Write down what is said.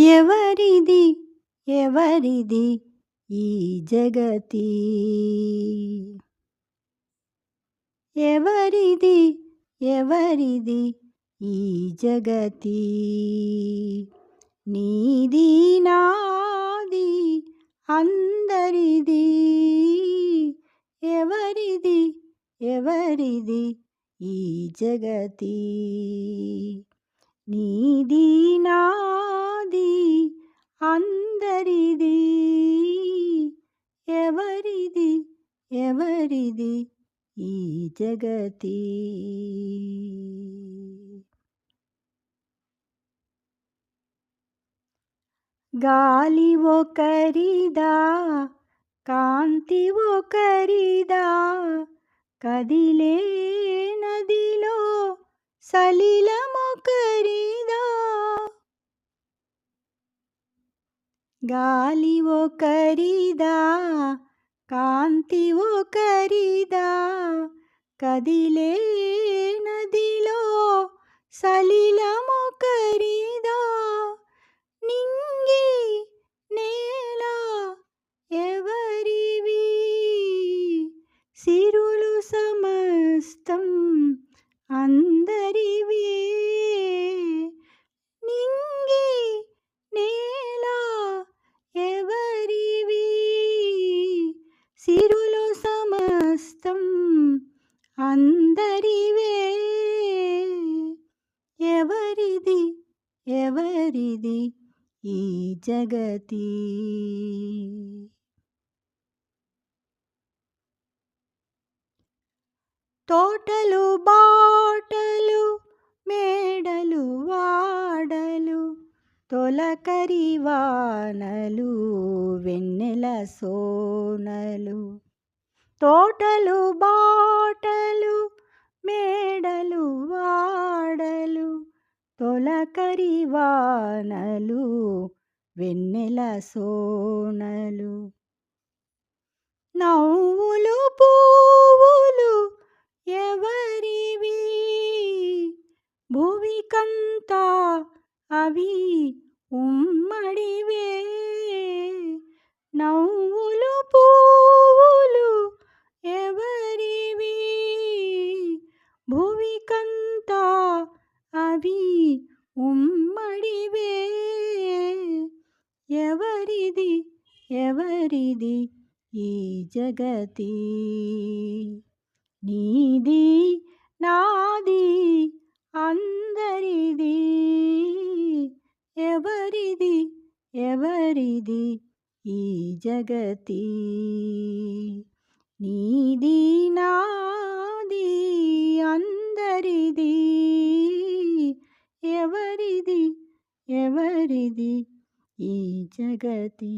ఎవరిది ఎవరిది ఈ జగతి, ఎవరిది ఎవరిది ఈ జగతి, నీది నాది అందరిది, ఎవరిది ఎవరిది ఈ జగతి, నీది నాది అందరిది, ఎవరిది ఎవరిది ఈ జగతి. గాలి ఒకరిదా, కాంతి ఒకరిదా, కదిలే నదిలో సలిలమొకరిదా, గాలి ఒకరిదా, కాంతి ఒకరిదా, కదిలే నదిలో సలిలమొకరిదా, నింగి నేల ఎవరివి, సిరులు సమస్తం అందరివి, నింగి నేల ఎవరివి, సిరులు సమస్తం అందరివే, ఎవరిది ఎవరిది ఈ జగతి. తోటలు బాటలు మేడలు వాడలు, తొలకరి వానలు వెన్నెల సోనలు, తోటలు బాటలు మేడలు వాడలు, తొలకరి వానలు వెన్నెల సోనలు, నవ్వులు పువ్వులు ఎవరివి, భువికంతా అవి ఉమ్మడివే, నవ్వులు పువ్వులు ఎవరివి, భువికంతా అవి ఉమ్మడివే, ఎవరిది ఎవరిది ఈ జగతి, నీది నాది అందరిది, ఎవరిది ఎవరిది ఈ జగతి, నీది నాది అందరిది, ఎవరిది ఎవరిది ఈ జగతి.